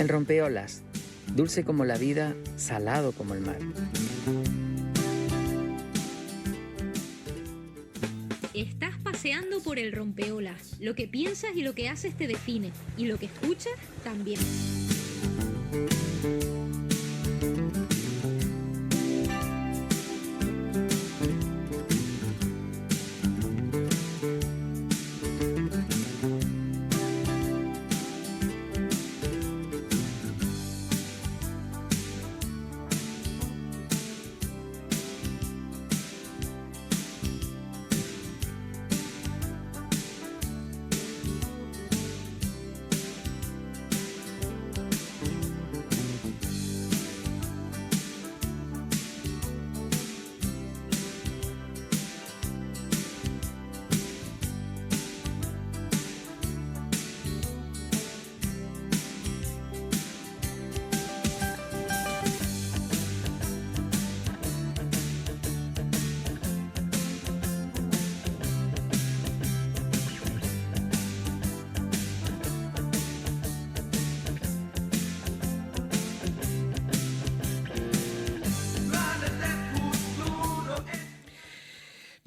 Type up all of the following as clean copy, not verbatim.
El rompeolas, dulce como la vida, salado como el mar. Estás paseando por el rompeolas. Lo que piensas y lo que haces te define. Y lo que escuchas también.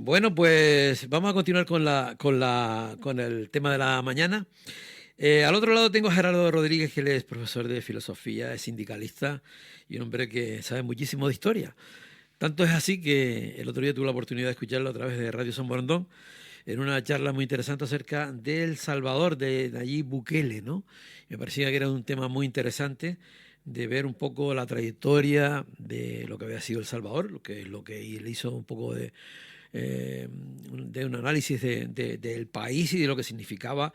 Bueno, pues vamos a continuar con el tema de la mañana. Al otro lado tengo a Gerardo Rodríguez, que él es profesor de filosofía, es sindicalista y un hombre que sabe muchísimo de historia. Tanto es así que el otro día tuve la oportunidad de escucharlo a través de Radio San Borondón en una charla muy interesante acerca del Salvador, de Nayib Bukele, ¿no? Me parecía que era un tema muy interesante de ver un poco la trayectoria de lo que había sido El Salvador, lo que él hizo un poco de un análisis del país y de lo que significaba,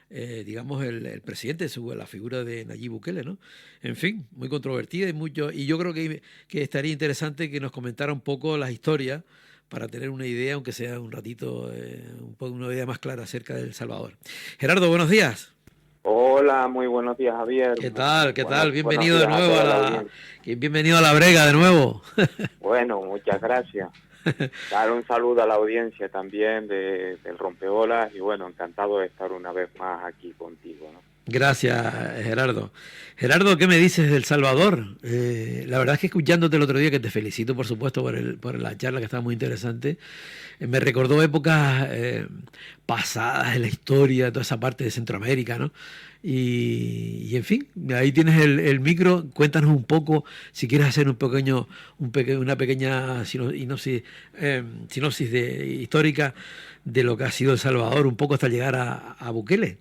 digamos, el presidente, la figura de Nayib Bukele, ¿no? En fin, muy controvertida y yo creo que estaría interesante que nos comentara un poco las historias para tener una idea, aunque sea un ratito, un poco una idea más clara acerca de El Salvador. Gerardo, buenos días. Hola, muy buenos días, Javier. ¿Qué tal? ¿Qué tal? Buenos Bienvenido de días nuevo a toda la audiencia. bienvenido a la brega de nuevo. Bueno, muchas gracias. Dar un saludo a la audiencia también del Rompeolas y bueno, encantado de estar una vez más aquí contigo, ¿no? Gracias, Gerardo. Gerardo, ¿qué me dices de El Salvador? La verdad es que escuchándote el otro día, que te felicito, por supuesto, por la charla, que estaba muy interesante, me recordó épocas pasadas en la historia, toda esa parte de Centroamérica, ¿no? Y en fin, ahí tienes el micro. Cuéntanos un poco, si quieres hacer una pequeña sinopsis histórica de lo que ha sido El Salvador, un poco hasta llegar a Bukele.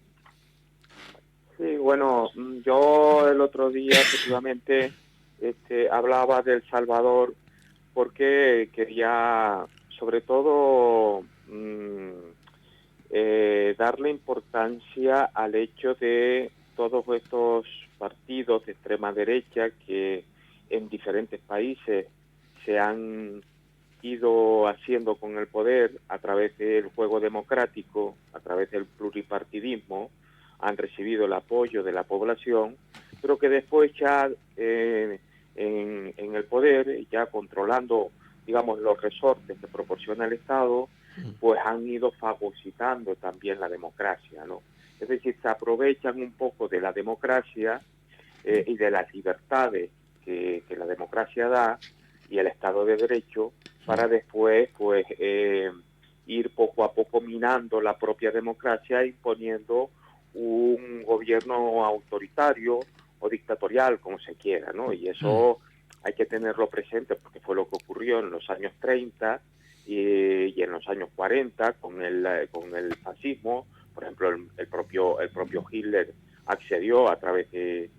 Sí, bueno, yo el otro día efectivamente hablaba de El Salvador porque quería sobre todo darle importancia al hecho de todos estos partidos de extrema derecha que en diferentes países se han ido haciendo con el poder a través del juego democrático, a través del pluripartidismo, han recibido el apoyo de la población, pero que después ya en el poder, ya controlando, digamos, los resortes que proporciona el Estado, pues han ido fagocitando también la democracia, ¿no? Es decir, se aprovechan un poco de la democracia y de las libertades que la democracia da y el Estado de Derecho para después, pues, ir poco a poco minando la propia democracia, imponiendo un gobierno autoritario o dictatorial, como se quiera, ¿no? Y eso hay que tenerlo presente porque fue lo que ocurrió en los años 30 y en los años 40 con el fascismo. Por ejemplo, el propio Hitler accedió a través del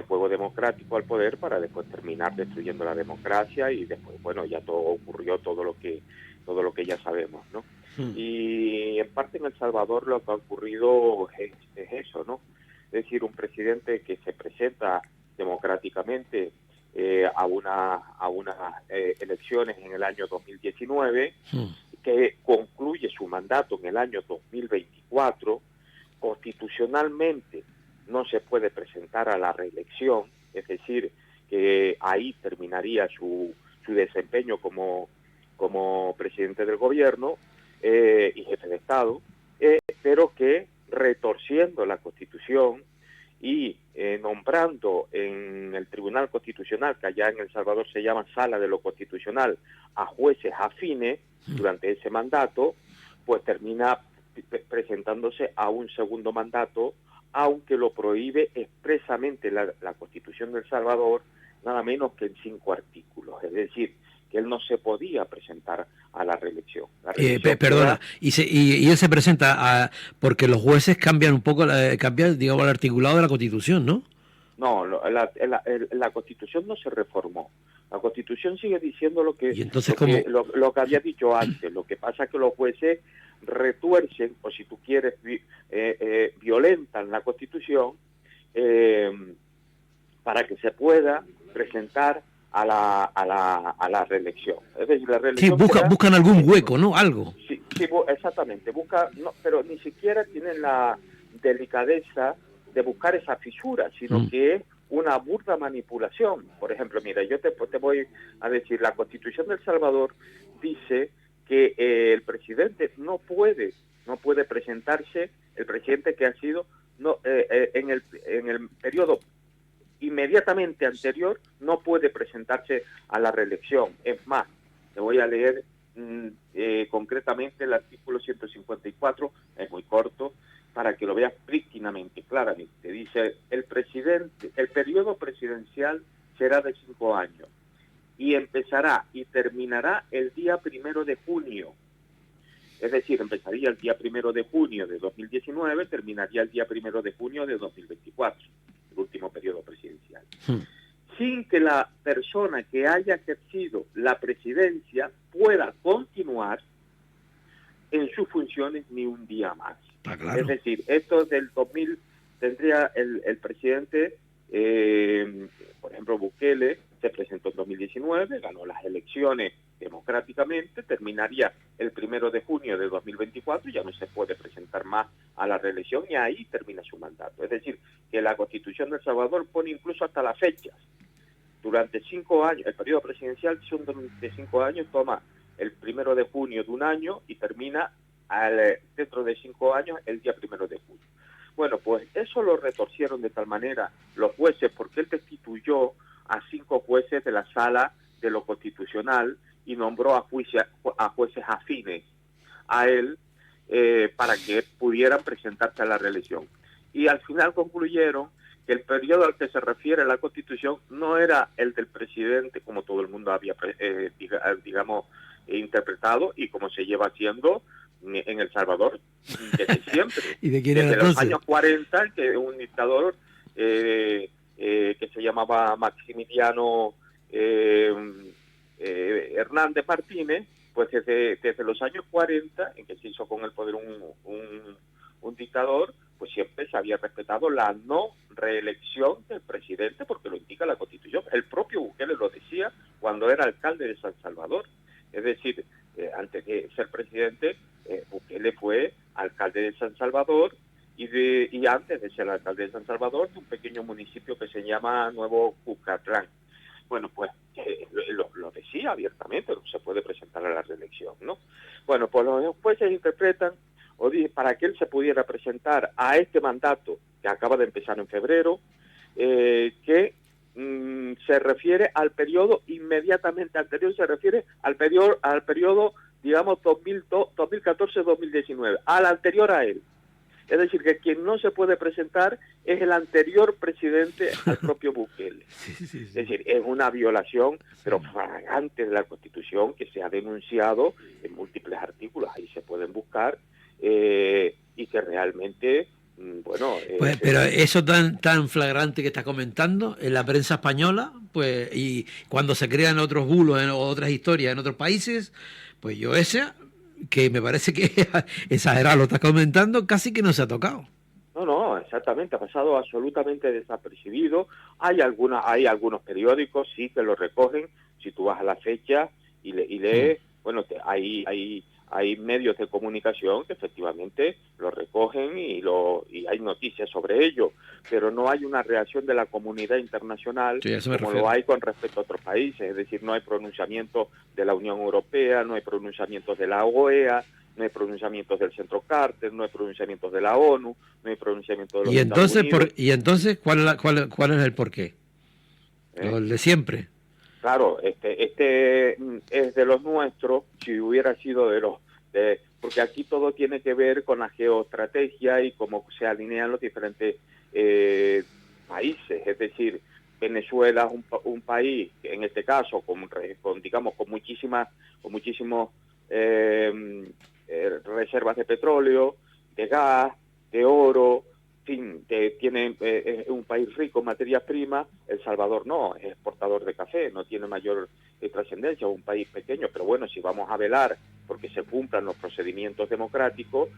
juego democrático al poder para después terminar destruyendo la democracia y después, bueno, ya ocurrió todo lo que ya sabemos, ¿no? Y en parte en El Salvador lo que ha ocurrido es eso, ¿no? Es decir, un presidente que se presenta democráticamente a unas elecciones en el año 2019, que concluye su mandato en el año 2024, constitucionalmente no se puede presentar a la reelección, es decir, que ahí terminaría su desempeño como presidente del gobierno y jefe de Estado, pero que retorciendo la Constitución y nombrando en el Tribunal Constitucional, que allá en El Salvador se llama Sala de lo Constitucional, a jueces afines durante ese mandato, pues termina presentándose a un segundo mandato, aunque lo prohíbe expresamente la Constitución de El Salvador, nada menos que en 5 artículos. Es decir, que él no se podía presentar a la reelección. Perdona, y él se presenta porque los jueces cambian un poco, digamos, el articulado de la Constitución, ¿no? No, la Constitución no se reformó. La Constitución sigue diciendo lo que había dicho antes. Lo que pasa es que los jueces retuercen, o si tú quieres, violentan la Constitución para que se pueda presentar a la reelección. Es decir, la reelección buscan algún hueco, ¿no? Algo. Sí, exactamente. Pero ni siquiera tienen la delicadeza de buscar esa fisura, sino que es una burda manipulación. Por ejemplo, mira, yo te voy a decir, la Constitución de El Salvador dice que el presidente no puede presentarse, el presidente que ha sido en el periodo inmediatamente anterior no puede presentarse a la reelección. Es más, te voy a leer concretamente el artículo 154, es muy corto, para que lo veas prístinamente, claramente. Dice, el periodo presidencial será de 5 años y empezará y terminará el día 1 de junio. Es decir, empezaría el día 1 de junio de 2019, terminaría el día 1 de junio de 2024, el último periodo presidencial. Sin que la persona que haya ejercido la presidencia pueda continuar en sus funciones ni un día más. Claro. Es decir, esto del 2000 tendría el presidente, por ejemplo, Bukele, se presentó en 2019, ganó las elecciones democráticamente, terminaría el 1 de junio de 2024, ya no se puede presentar más a la reelección y ahí termina su mandato. Es decir, que la Constitución de El Salvador pone incluso hasta las fechas. Durante 5 años, el periodo presidencial son de 5 años, toma el 1 de junio de un año y termina dentro de 5 años el día 1 de julio. Bueno, pues eso lo retorcieron de tal manera los jueces, porque él destituyó a 5 jueces de la Sala de lo Constitucional y nombró a jueces afines a él para que pudieran presentarse a la reelección. Y al final concluyeron que el periodo al que se refiere la Constitución no era el del presidente, como todo el mundo había, interpretado y como se lleva haciendo en El Salvador desde siempre. ¿Y de quién era desde entonces? los años 40, que un dictador que se llamaba Maximiliano Hernández Martínez, pues desde los años 40, en que se hizo con el poder un dictador, pues siempre se había respetado la no reelección del presidente, porque lo indica la Constitución. El propio Bukele lo decía cuando era alcalde de San Salvador. Es decir, antes de ser presidente, Bukele fue alcalde de San Salvador y antes de ser alcalde de San Salvador, de un pequeño municipio que se llama Nuevo Cucatlán. Bueno, pues lo decía abiertamente, no se puede presentar a la reelección, ¿no? Bueno, pues los jueces interpretan, para que él se pudiera presentar a este mandato que acaba de empezar en febrero, que se refiere al periodo inmediatamente anterior, se refiere al periodo, digamos, 2014-2019, al anterior a él. Es decir, que quien no se puede presentar es el anterior presidente al propio Bukele. Sí. Es decir, es una violación, pero flagrante de la Constitución, que se ha denunciado en múltiples artículos, ahí se pueden buscar, y que realmente, bueno... Pues, pero eso tan flagrante que estás comentando, en la prensa española, pues, y cuando se crean otros bulos o otras historias en otros países, pues que me parece que exagerado lo estás comentando, casi que no se ha tocado. No, exactamente, ha pasado absolutamente desapercibido. Hay algunos periódicos, sí, que lo recogen. Si tú vas a la fecha y lees, bueno, hay medios de comunicación que efectivamente lo recogen y hay noticias sobre ello, pero no hay una reacción de la comunidad internacional como lo hay con respecto a otros países. Es decir, no hay pronunciamiento de la Unión Europea, no hay pronunciamientos de la OEA, no hay pronunciamientos del Centro Carter, no hay pronunciamientos de la ONU, no hay pronunciamientos de los Y Estados entonces, Unidos. ¿cuál es el porqué? ¿Eh? El de siempre. Claro, este es de los nuestros, si hubiera sido porque aquí todo tiene que ver con la geoestrategia y cómo se alinean los diferentes países. Es decir, Venezuela es un país, en este caso, digamos, con muchísimos reservas de petróleo, de gas, de oro, en fin, tiene es un país rico en materias primas. El Salvador no, es exportador de café, no tiene mayor trascendencia, es un país pequeño, pero bueno, si vamos a velar porque se cumplan los procedimientos democráticos,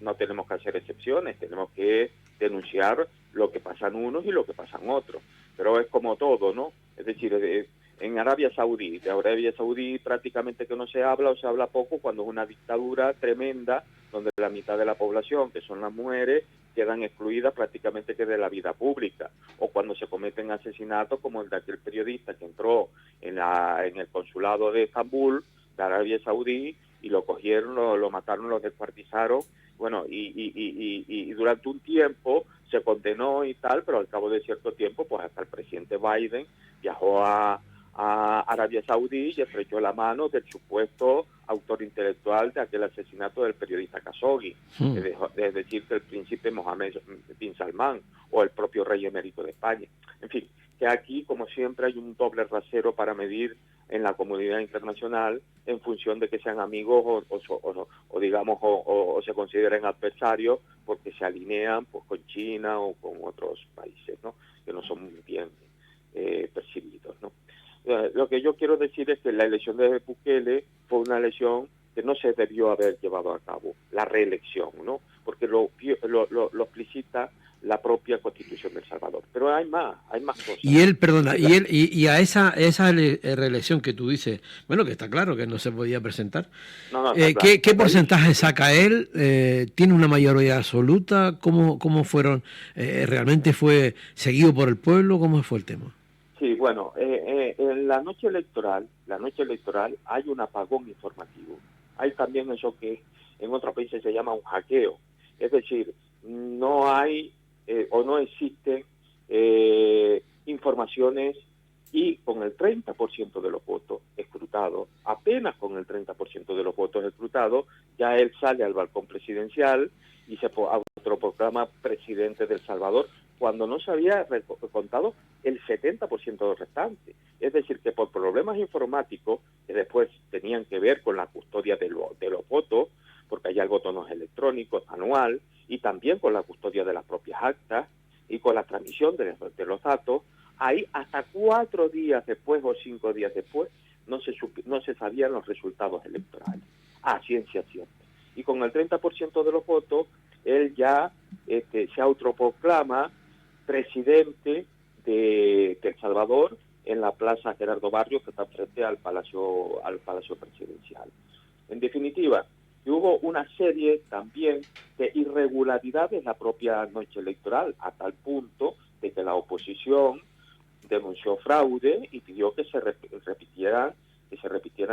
no tenemos que hacer excepciones, tenemos que denunciar lo que pasan unos y lo que pasan otros. Pero es como todo, ¿no? Es decir, en Arabia Saudí, de Arabia Saudí prácticamente que no se habla o se habla poco cuando es una dictadura tremenda donde la mitad de la población, que son las mujeres, quedan excluidas prácticamente que de la vida pública, o cuando se cometen asesinatos como el de aquel periodista que entró en el consulado de Estambul, de Arabia Saudí, y lo cogieron, lo mataron, lo descuartizaron, bueno, y durante un tiempo se condenó y tal, pero al cabo de cierto tiempo, pues hasta el presidente Biden viajó a Arabia Saudí y estrechó la mano del supuesto autor intelectual de aquel asesinato del periodista Khashoggi, es decir, que el príncipe Mohammed bin Salman o el propio rey emérito de España. En fin, que aquí, como siempre, hay un doble rasero para medir en la comunidad internacional en función de que sean amigos o digamos, o se consideren adversarios porque se alinean pues con China o con otros países, ¿no?, que no son bien percibidos, ¿no? Lo que yo quiero decir es que la elección de Bukele fue una elección que no se debió haber llevado a cabo, la reelección, ¿no?, porque lo explicita la propia Constitución de El Salvador. Pero hay más cosas. Y él, perdona, y a esa reelección que tú dices, bueno, que está claro que no se podía presentar, No, ¿qué porcentaje saca él? ¿Tiene una mayoría absoluta? ¿Cómo fueron? ¿Realmente fue seguido por el pueblo? ¿Cómo fue el tema? Sí, bueno, en la noche electoral hay un apagón informativo. Hay también eso que en otros países se llama un hackeo. Es decir, no hay o no existen informaciones, y con el 30% de los votos escrutados, apenas con el 30% de los votos escrutados, ya él sale al balcón presidencial y se autoproclama presidente de El Salvador, cuando no se había contado el 70% restante. Es decir, que por problemas informáticos, que después tenían que ver con la custodia de los votos, porque allá el voto no es electrónico, es manual, y también con la custodia de las propias actas y con la transmisión de los datos, ahí hasta 4 días después o 5 días después no se sabían los resultados electorales, a ciencia cierta. Y con el 30% de los votos, él ya se autoproclama presidente de El Salvador en la Plaza Gerardo Barrios, que está frente al Palacio Presidencial. En definitiva, hubo una serie también de irregularidades la propia noche electoral, a tal punto de que la oposición denunció fraude y pidió que se repitieran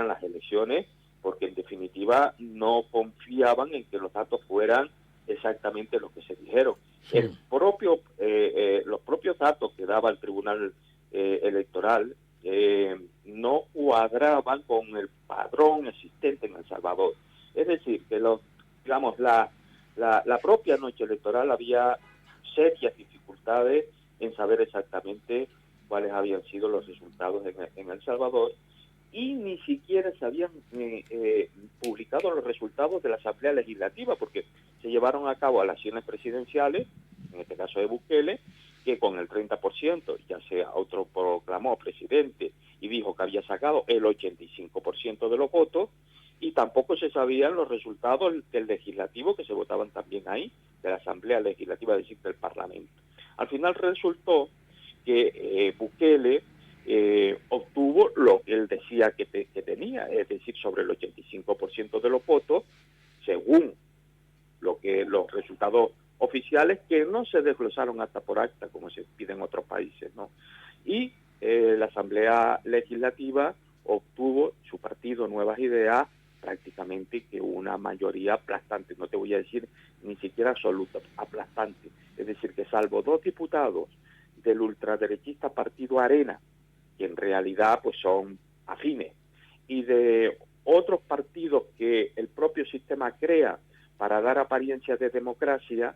las elecciones, porque en definitiva no confiaban en que los datos fueran exactamente lo que se dijeron. Sí. Los propios datos que daba el Tribunal Electoral no cuadraban con el padrón existente en El Salvador. Es decir, que la propia noche electoral había serias dificultades en saber exactamente cuáles habían sido los resultados en El Salvador, y ni siquiera se habían publicado los resultados de la Asamblea Legislativa, porque se llevaron a cabo elecciones presidenciales, en este caso de Bukele, que con el 30% ya se autoproclamó presidente y dijo que había sacado el 85% de los votos, y tampoco se sabían los resultados del legislativo, que se votaban también ahí, de la Asamblea Legislativa, es decir, del Parlamento. Al final resultó que Bukele obtuvo lo que él decía que tenía, es decir, sobre el 85% de los votos, según los resultados oficiales, que no se desglosaron acta por acta, como se pide en otros países, ¿no? Y la Asamblea Legislativa obtuvo su partido Nuevas Ideas prácticamente que una mayoría aplastante, no te voy a decir ni siquiera absoluta, aplastante. Es decir, que salvo 2 diputados del ultraderechista Partido Arena, que en realidad pues son afines, y de otros partidos que el propio sistema crea para dar apariencia de democracia,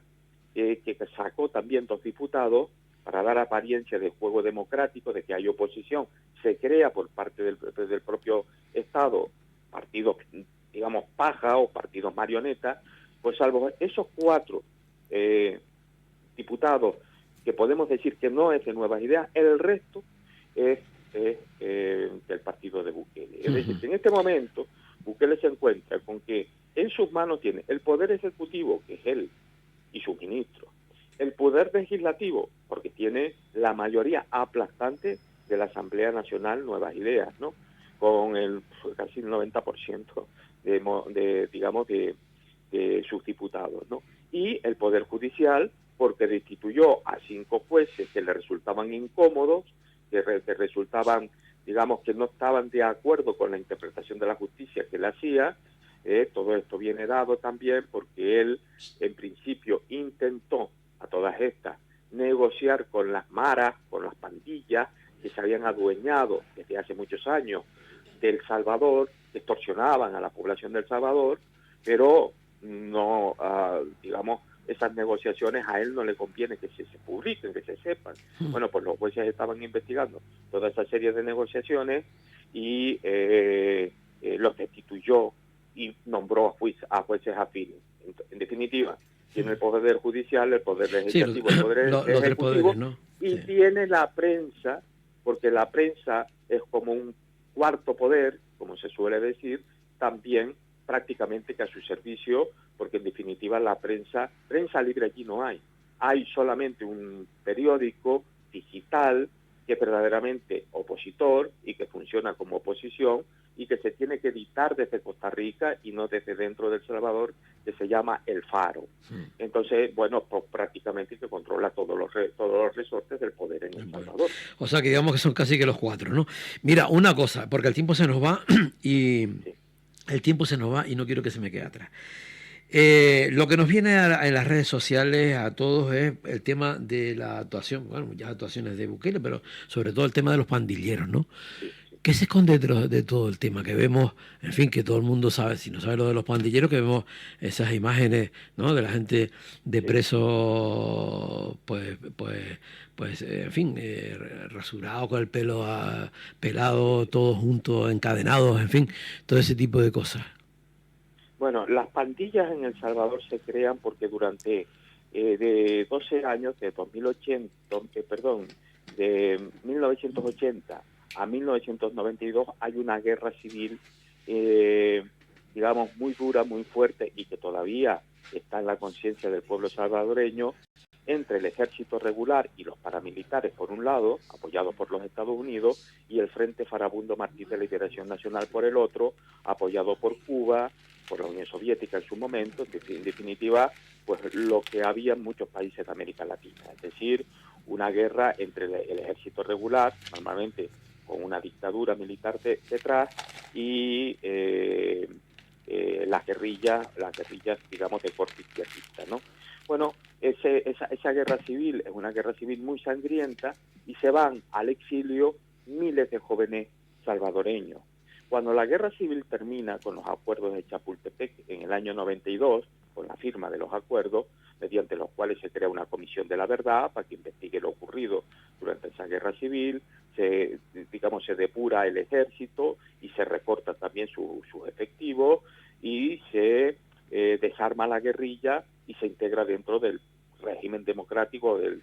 que sacó también 2 diputados para dar apariencia de juego democrático, de que hay oposición, se crea por parte del propio Estado partidos, digamos, paja o partidos marionetas, pues salvo esos 4 diputados que podemos decir que no es de Nuevas Ideas, el resto es del partido de Bukele. Es decir, que en este momento Bukele se encuentra con que en sus manos tiene el poder ejecutivo, que es él y sus ministros, el poder legislativo, porque tiene la mayoría aplastante de la Asamblea Nacional Nuevas Ideas, ¿no? Con casi el 90% de sus diputados, ¿no? Y el Poder Judicial, porque destituyó a 5 jueces que le resultaban incómodos, que resultaban, digamos, que no estaban de acuerdo con la interpretación de la justicia que él hacía. Todo esto viene dado también porque él, en principio, intentó a todas estas negociar con las maras, con las pandillas que se habían adueñado desde hace muchos años del Salvador, que extorsionaban a la población del Salvador, pero no, digamos, esas negociaciones a él no le conviene que se publiquen, que se sepan. Bueno, pues los jueces estaban investigando toda esa serie de negociaciones y los destituyó y nombró a jueces afines. En definitiva, tiene el poder judicial, el poder legislativo, el poder ejecutivo, ¿no? Y tiene la prensa, porque la prensa es como un cuarto poder, como se suele decir, también prácticamente que a su servicio, porque en definitiva la prensa libre aquí no hay. Hay solamente un periódico digital que es verdaderamente opositor y que funciona como oposición y que se tiene que editar desde Costa Rica y no desde dentro del Salvador, que se llama El Faro. Entonces, bueno, pues prácticamente que controla todos los resortes del poder en El Salvador. O sea, que digamos que son casi que los 4, ¿no? Mira, una cosa, porque el tiempo se nos va y el tiempo se nos va y no quiero que se me quede atrás. Lo que nos viene en las redes sociales a todos es el tema de la actuación, bueno, muchas actuaciones de Bukele, pero sobre todo el tema de los pandilleros, ¿no? ¿Qué se esconde detrás de todo el tema? Que vemos, en fin, que todo el mundo sabe, si no sabe lo de los pandilleros, que vemos esas imágenes, ¿no? De la gente de preso, pues en fin, rasurado con el pelo pelado, todos juntos, encadenados, en fin, todo ese tipo de cosas. Bueno, las pandillas en El Salvador se crean porque durante de 12 años, de 1980 a 1992 hay una guerra civil, digamos, muy dura, muy fuerte y que todavía está en la conciencia del pueblo salvadoreño, entre el ejército regular y los paramilitares por un lado, apoyados por los Estados Unidos, y el Frente Farabundo Martí de Liberación Nacional por el otro, apoyado por Cuba, por la Unión Soviética en su momento, en definitiva, pues lo que había en muchos países de América Latina, es decir, una guerra entre el ejército regular, normalmente con una dictadura militar detrás, y las guerrillas, digamos, de corte izquierdista, ¿no? Bueno, esa guerra civil es una guerra civil muy sangrienta y se van al exilio miles de jóvenes salvadoreños. Cuando la guerra civil termina con los acuerdos de Chapultepec en el año 92, con la firma de los acuerdos, mediante los cuales se crea una comisión de la verdad para que investigue lo ocurrido durante esa guerra civil, se depura el ejército y se recorta también sus efectivos y se desarma la guerrilla y se integra dentro del régimen democrático, de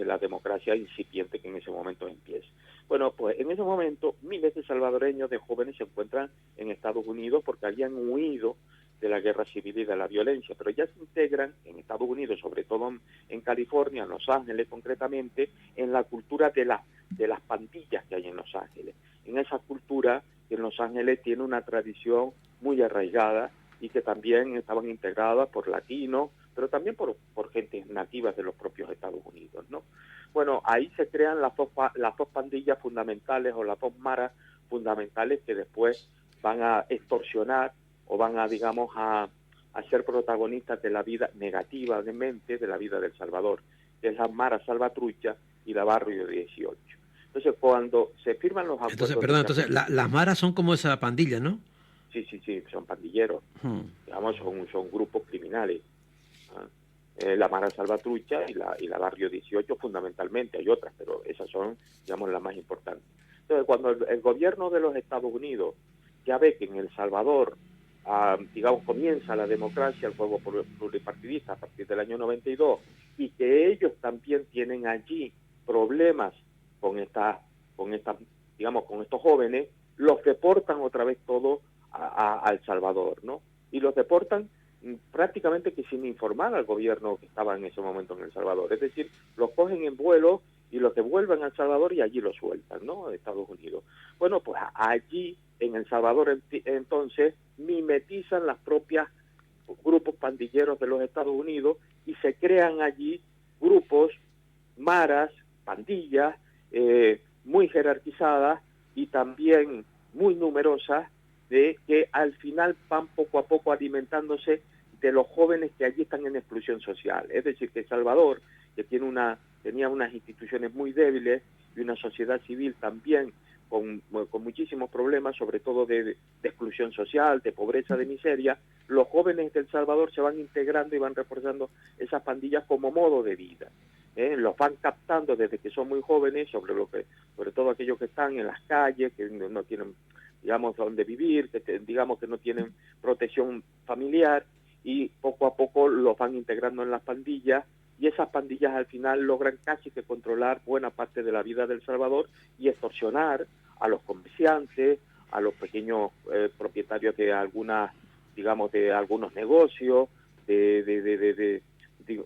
la democracia incipiente que en ese momento empieza. Bueno, pues en ese momento miles de salvadoreños, de jóvenes, se encuentran en Estados Unidos porque habían huido de la guerra civil y de la violencia, pero ya se integran en Estados Unidos, sobre todo en California, en Los Ángeles concretamente, en la cultura de las pandillas que hay en Los Ángeles. En esa cultura que en Los Ángeles tiene una tradición muy arraigada y que también estaban integradas por latinos, pero también por gentes nativas de los propios Estados Unidos, ¿no? Bueno, ahí se crean las dos pandillas fundamentales o las dos maras fundamentales que después van a extorsionar o van a, digamos, a ser protagonistas de la vida negativamente de la vida del Salvador, que es la Mara Salvatrucha y la Barrio 18. Entonces, cuando se firman los acuerdos... Entonces, perdón, entonces las maras son como esa pandilla, ¿no? Sí, son pandilleros, digamos, son grupos criminales. ¿Ah? La Mara Salvatrucha y la Barrio 18 fundamentalmente, hay otras, pero esas son, digamos, las más importantes. Entonces, cuando el gobierno de los Estados Unidos ya ve que en El Salvador, digamos, comienza la democracia, el juego pluripartidista a partir del año 92, y que ellos también tienen allí problemas con digamos, con estos jóvenes, los deportan otra vez todo a El Salvador, ¿no? Y los deportan prácticamente que sin informar al gobierno que estaba en ese momento en El Salvador. Es decir, los cogen en vuelo y los devuelven a El Salvador y allí los sueltan, ¿no? Estados Unidos. Bueno, pues allí en El Salvador entonces mimetizan las propias grupos pandilleros de los Estados Unidos y se crean allí grupos, maras, pandillas, muy jerarquizadas y también muy numerosas, de que al final van poco a poco alimentándose de los jóvenes que allí están en exclusión social. Es decir, que El Salvador, que tenía unas instituciones muy débiles y una sociedad civil también con muchísimos problemas, sobre todo de exclusión social, de pobreza, de miseria, los jóvenes de El Salvador se van integrando y van reforzando esas pandillas como modo de vida. Los van captando desde que son muy jóvenes, sobre todo aquellos que están en las calles, que no tienen, digamos, dónde vivir, digamos que no tienen protección familiar, y poco a poco los van integrando en las pandillas, y esas pandillas al final logran casi que controlar buena parte de la vida de El Salvador y extorsionar a los comerciantes, a los pequeños propietarios de digamos, de algunos negocios,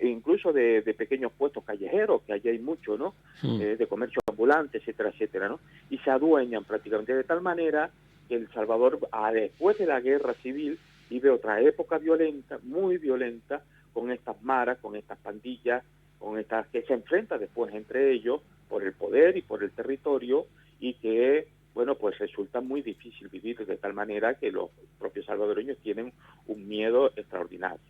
incluso de pequeños puestos callejeros, que allí hay mucho, ¿no? De comercio ambulante, etcétera, etcétera, ¿no? Y se adueñan prácticamente de tal manera que El Salvador, después de la guerra civil, vive otra época violenta, muy violenta, con estas maras, con estas pandillas, con estas que se enfrentan después entre ellos por el poder y por el territorio, y que, bueno, pues resulta muy difícil vivir de tal manera que los propios salvadoreños tienen un miedo extraordinario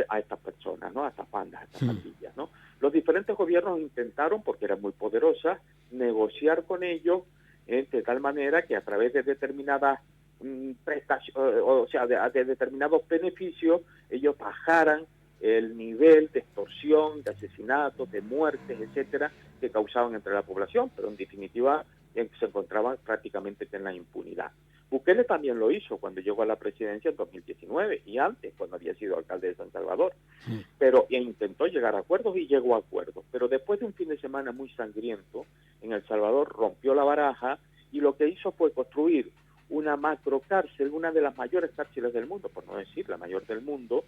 a estas personas, ¿no? A estas bandas, a estas pandillas, ¿no? Los diferentes gobiernos intentaron, porque eran muy poderosas, negociar con ellos de tal manera que a través de determinadas prestaciones, o sea, de determinados beneficios, ellos bajaran el nivel de extorsión, de asesinatos, de muertes, etcétera, que causaban entre la población, pero en definitiva se encontraban prácticamente en la impunidad. Bukele también lo hizo cuando llegó a la presidencia en 2019 y antes, cuando había sido alcalde de San Salvador, pero intentó llegar a acuerdos y llegó a acuerdos. Pero después de un fin de semana muy sangriento, en El Salvador rompió la baraja y lo que hizo fue construir una macrocárcel, una de las mayores cárceles del mundo, por no decir la mayor del mundo,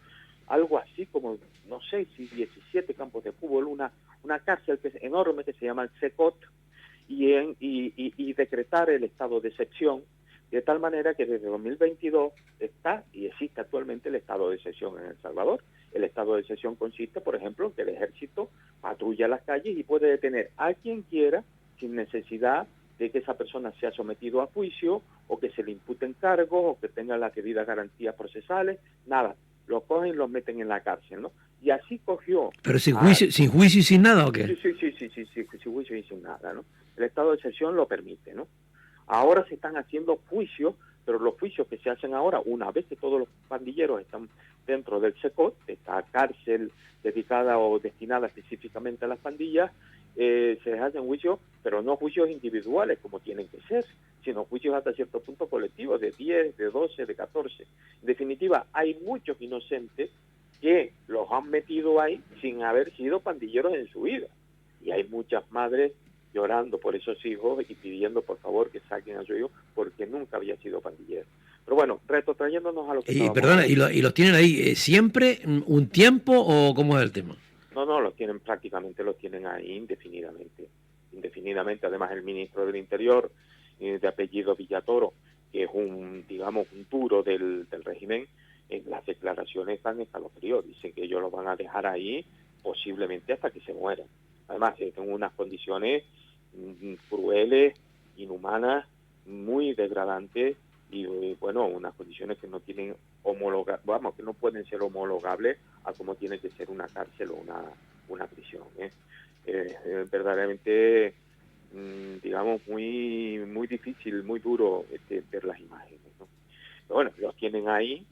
algo así como, no sé si 17 campos de fútbol, una cárcel que es enorme que se llama el SECOT, y decretar el estado de excepción, de tal manera que desde 2022 está y existe actualmente el estado de excepción en El Salvador. El estado de excepción consiste, por ejemplo, en que el ejército patrulla las calles y puede detener a quien quiera sin necesidad de que esa persona sea sometido a juicio o que se le imputen cargos o que tenga las debidas garantías procesales, nada. Los cogen y los meten en la cárcel, ¿no? Y así cogió... ¿Pero sin juicio y sin nada o qué? Sí, sin juicio y sin nada, ¿no? El estado de excepción lo permite, ¿no? Ahora se están haciendo juicios, pero los juicios que se hacen ahora, una vez que todos los pandilleros están dentro del SECOT, esta cárcel dedicada o destinada específicamente a las pandillas, se hacen juicios, pero no juicios individuales como tienen que ser, sino juicios hasta cierto punto colectivos, de 10, de 12, de 14. En definitiva, hay muchos inocentes que los han metido ahí sin haber sido pandilleros en su vida. Y hay muchas madres llorando por esos hijos y pidiendo por favor que saquen a su hijo porque nunca había sido pandillero. Pero bueno, retrotrayéndonos a lo que perdona, ¿y los tienen ahí siempre, un tiempo, o cómo es el tema? No, prácticamente los tienen ahí indefinidamente. Además, el ministro del Interior, de apellido Villatoro, que es un duro del régimen, en las declaraciones están escalofríos. Dicen que ellos los van a dejar ahí posiblemente hasta que se mueran. Además, en unas condiciones crueles, inhumanas, muy degradantes, bueno, unas condiciones que no tienen vamos, que no pueden ser homologables a como tiene que ser una cárcel o una prisión, ¿eh? Verdaderamente, digamos, muy difícil, muy duro ver las imágenes, ¿no? Pero bueno, los tienen ahí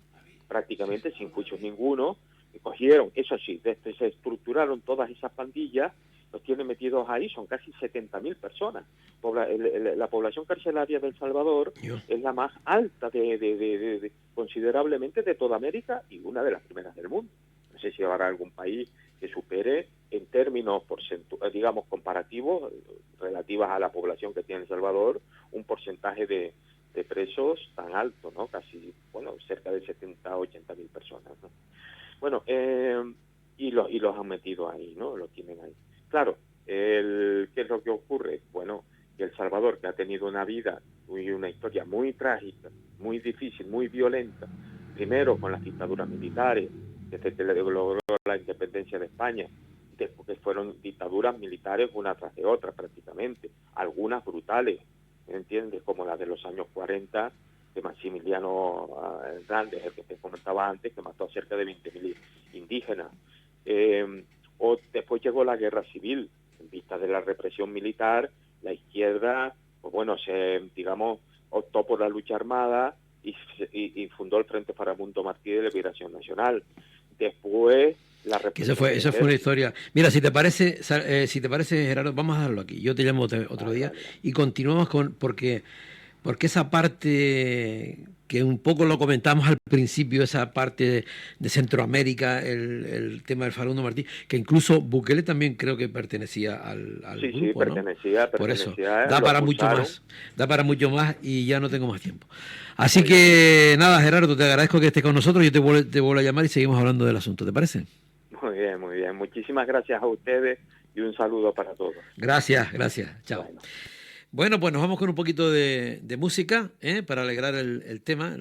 prácticamente sin juicios ninguno, y cogieron, eso sí, se estructuraron todas esas pandillas, los tienen metidos ahí, son casi 70.000 personas. La población carcelaria de El Salvador es la más alta considerablemente de toda América y una de las primeras del mundo. No sé si habrá algún país que supere en términos digamos comparativos, relativas a la población que tiene El Salvador, un porcentaje de presos tan alto, ¿no? Casi, bueno, cerca de 70.000-80.000 personas, ¿no? Bueno, y los han metido ahí, ¿no? Los tienen ahí. Claro, ¿qué es lo que ocurre? Bueno, que El Salvador, que ha tenido una vida y una historia muy trágica, muy difícil, muy violenta, primero con las dictaduras militares, desde que le logró la independencia de España, después que fueron dictaduras militares una tras de otra prácticamente, algunas brutales, ¿entiendes? Como la de los años 40, de Maximiliano Hernández, el que te comentaba antes, que mató a cerca de 20.000 indígenas. O después llegó la guerra civil, en vista de la represión militar, la izquierda, pues bueno, optó por la lucha armada y fundó el Frente Farabundo Martí de Liberación Nacional. Después la represión. Esa fue una historia. Mira, si te parece, Gerardo, vamos a dejarlo aquí. Yo te llamo otro día y continuamos porque esa parte que un poco lo comentamos al principio, esa parte de Centroamérica, el tema del Farabundo Martí, que incluso Bukele también creo que pertenecía al grupo, sí, pertenecía, ¿no? Por eso, da para mucho más y ya no tengo más tiempo. Así que nada, Gerardo, te agradezco que estés con nosotros, yo te vuelvo a llamar y seguimos hablando del asunto, ¿te parece? Muy bien, muy bien. Muchísimas gracias a ustedes y un saludo para todos. Gracias, chao. Bueno, pues nos vamos con un poquito de música, para alegrar el tema.